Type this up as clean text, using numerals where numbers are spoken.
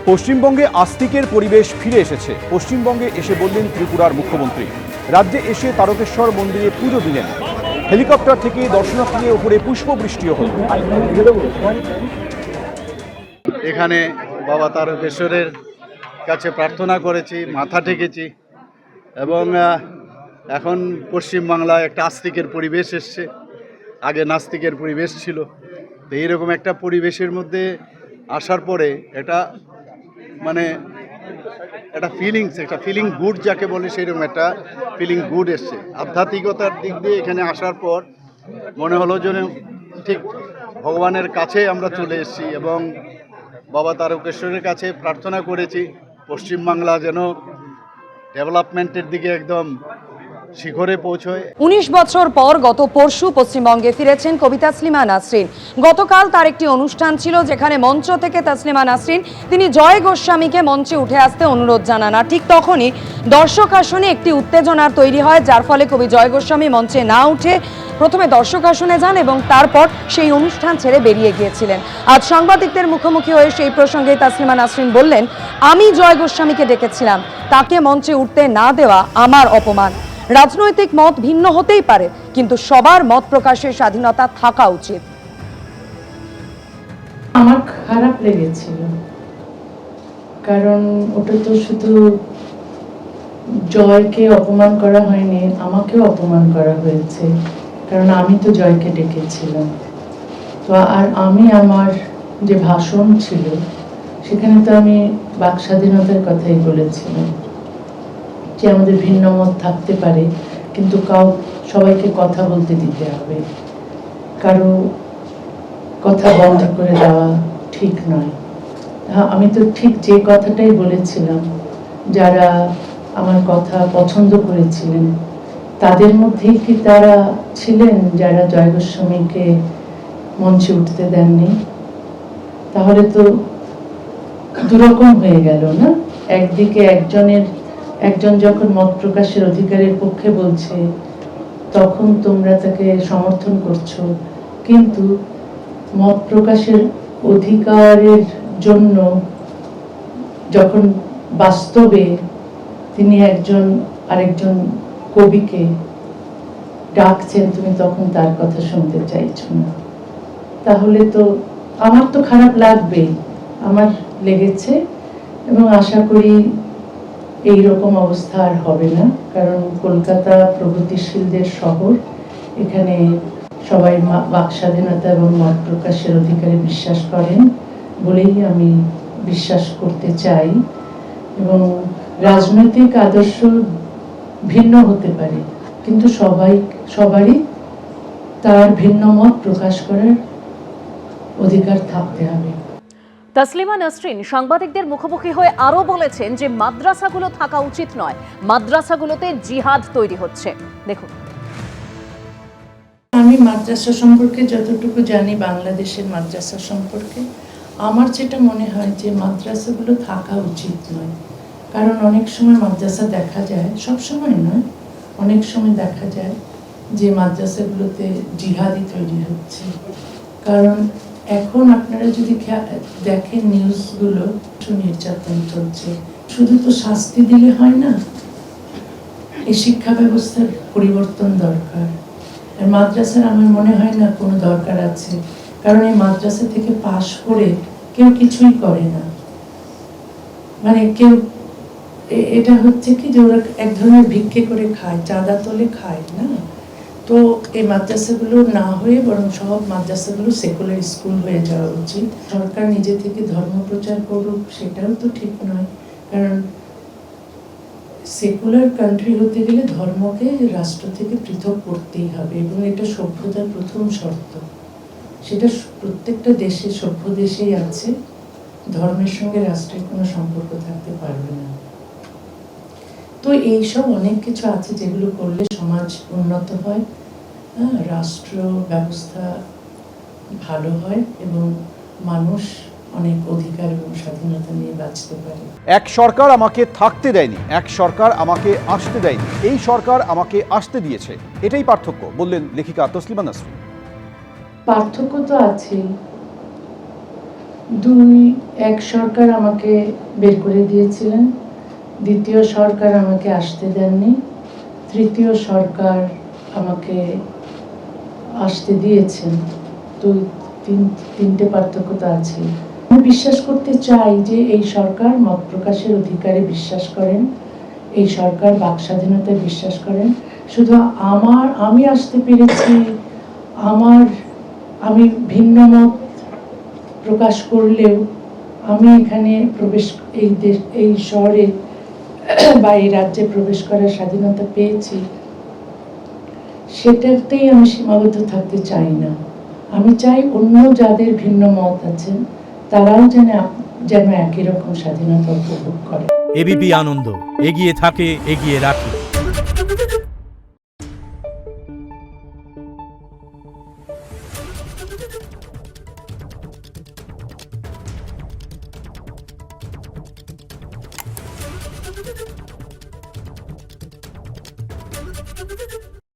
পশ্চিমবঙ্গে আস্তিকের পরিবেশ ফিরে এসেছে। পশ্চিমবঙ্গে এসে বললেন ত্রিপুরার মুখ্যমন্ত্রী। রাজ্যে এসে তারকেশ্বর মন্দিরে পুজো দিলেন। হেলিকপ্টার থেকে দর্শনার্থীদের উপরে পুষ্পবৃষ্টিও হল। এখানে বাবা তারকেশ্বরের কাছে প্রার্থনা করেছি, মাথা ঠেকেছি এবং এখন পশ্চিমবাংলায় একটা আস্তিকের পরিবেশ এসছে। আগে নাস্তিকের পরিবেশ ছিল। তো এইরকম একটা পরিবেশের মধ্যে আসার পরে এটা মানে একটা ফিলিং গুড যাকে বলে সেরকম একটা ফিলিং গুড এসছে। আধ্যাত্মিকতার দিক দিয়ে এখানে আসার পর মনে হলো যেন ঠিক ভগবানের কাছে আমরা চলে এসেছি এবং বাবা তারকেশ্বরের কাছে প্রার্থনা করেছি পশ্চিমবাংলা যেন ডেভেলপমেন্টের দিকে একদম শিখরে পৌঁছয়। 19 বছর পর গত পরশু পশ্চিমবঙ্গে ফিরেছেন কবি তাসলিমা নাসরিন। গতকাল তার একটি অনুষ্ঠান ছিল যেখানে মঞ্চ থেকে তাসলিমা নাসরিন তিনি জয় গোস্বামীকে মঞ্চে উঠে আসতে অনুরোধ জানান। আর ঠিক তখনই দর্শক আসনে একটি উত্তেজনার তৈরি হয়, যার ফলে কবি জয় গোস্বামী মঞ্চে না উঠে প্রথমে দর্শক আসনে যান এবং তারপর সেই অনুষ্ঠান ছেড়ে বেরিয়ে গিয়েছিলেন। আজ সাংবাদিকদের মুখোমুখি হয়ে সেই প্রসঙ্গে তাসলিমা নাসরিন বললেন, আমি জয় গোস্বামীকে ডেকেছিলাম, তাকে মঞ্চে উঠতে না দেওয়া আমার অপমান। রাজনৈতিক মত ভিন্ন হতেই পারে, কিন্তু সবার মত প্রকাশের স্বাধীনতা থাকা উচিত। আমার খারাপ লেগেছিল, কারণ ওটা তো শুধু জয়কে অপমান করা হয়নি, আমাকেও অপমান করা হয়েছে, কারণ আমি তো জয়কে ডেকেছিলাম। তো আর আমি আমার যে ভাষণ ছিল সেখানে তো আমি বাক স্বাধীনতার কথাই বলেছিলাম, যে আমাদের ভিন্ন মত থাকতে পারে কিন্তু সবাইকে কথা বলতে দিতে হবে, কারো কথা বন্ধ করে দেওয়া ঠিক নয়। আমি তো ঠিক যে কথাটাই বলেছিলাম, যারা আমার কথা পছন্দ করেছিলেন তাদের মধ্যেই কি তারা ছিলেন যারা জয় গোস্বামীকে মঞ্চে উঠতে দেননি? তাহলে তো দুরকম হয়ে গেল না? একদিকে একজন যখন মত প্রকাশের অধিকারের পক্ষে বলছে তখন তোমরা তাকে সমর্থন করছো, কিন্তু মত প্রকাশের অধিকারের জন্য যখন বাস্তবে তিনি আরেকজন কবিকে ডাকছেন, তুমি তখন তার কথা শুনতে চাইছো না। তাহলে তো আমার তো খারাপ লাগবেই, আমার লেগেছে এবং আশা করি এইরকম অবস্থা আর হবে না, কারণ কলকাতা প্রগতিশীলদের শহর। এখানে সবাই বাক স্বাধীনতা এবং মত প্রকাশের অধিকারে বিশ্বাস করেন বলেই আমি বিশ্বাস করতে চাই। এবং রাজনৈতিক আদর্শ ভিন্ন হতে পারে, কিন্তু সবারই তার ভিন্ন মত প্রকাশ করার অধিকার থাকতে হবে। তাসলিমা নাসরিন সাংবাদিকদের মুখোমুখি হয়ে আরো বলেছেন যে মাদ্রাসাগুলো থাকা উচিত নয়, মাদ্রাসাগুলোতে জিহাদ তৈরি হচ্ছে। দেখুন, আমি মাদ্রাসা সম্পর্কে যতটুকু জানি, বাংলাদেশের মাদ্রাসা সম্পর্কে আমার যেটা মনে হয় যে মাদ্রাসাগুলো থাকা উচিত নয়। কারণ অনেক সময় মাদ্রাসা দেখা যায়, সব সময় নয়, অনেক সময় দেখা যায় যে মাদ্রাসাগুলোতে জিহাদি তৈরি হচ্ছে। কারণ এখন আপনারা যদি দেখেন নিউজগুলো, নির্যাতন চলছে। শুধু তো শাস্তি দিলে হয় না, এই শিক্ষা ব্যবস্থার পরিবর্তন দরকার। আর মাদ্রাসার আমার মনে হয় না কোনো দরকার আছে, কারণ এই মাদ্রাসা থেকে পাশ করে কেউ কিছুই করে না। মানে কেউ এটা হচ্ছে কি যে ওরা এক ধরনের ভিক্ষে করে খায়, চাঁদা তোলে খায় না। তো এই মাদ্রাসাগুলো না হয়ে বরং সব মাদ্রাসাগুলো সেকুলার স্কুল হয়ে যাওয়া উচিত। সরকার নিজে থেকে ধর্ম প্রচার করুক সেটাও তো ঠিক নয়, কারণ সেকুলার কান্ট্রি হতে গেলে ধর্মকে রাষ্ট্র থেকে পৃথক করতেই হবে এবং এটা সভ্যতার প্রথম শর্ত। সেটা প্রত্যেকটা দেশে, সভ্য দেশেই আছে, ধর্মের সঙ্গে রাষ্ট্রের কোনো সম্পর্ক থাকতে পারবে না। তো এইসব অনেক কিছু আছে যেগুলো করলে সমাজ উন্নত হয়, রাষ্ট্র ব্যবস্থা ভালো হয় এবং মানুষ অনেক অধিকার এবং স্বাধীনতা নিয়ে বাঁচতে পারে। এক সরকার আমাকে থাকতে দেয়নি, এক সরকার আমাকে আসতে দেয়নি, এই সরকার আমাকে আসতে দিয়েছে। এটাই পার্থক্য, বললেন লেখিকা তাসলিমা নাসরিন। পার্থক্য তো আছে, এক সরকার আমাকে বের করে দিয়েছিলেন, দ্বিতীয় সরকার আমাকে আসতে দেননি, তৃতীয় সরকার আমাকে আসতে দিয়েছেন। তো তিনটে পার্থক্য তো আছে। আমি বিশ্বাস করতে চাই যে এই সরকার মত প্রকাশের অধিকারে বিশ্বাস করেন, এই সরকার বাক স্বাধীনতায় বিশ্বাস করেন। শুধু আমি আসতে পেরেছি, আমি ভিন্ন মত প্রকাশ করলেও আমি এখানে এই শহরে বা এই রাজ্যে প্রবেশ করার স্বাধীনতা পেয়েছি, সেটাতেই আমি সীমাবদ্ধ থাকতে চাই না। আমি চাই অন্য যাদের ভিন্ন মত আছেন তারাও যেন একই রকম স্বাধীনতা উপভোগ করে। এবিপি আনন্দ, এগিয়ে থাকে, এগিয়ে রাখে।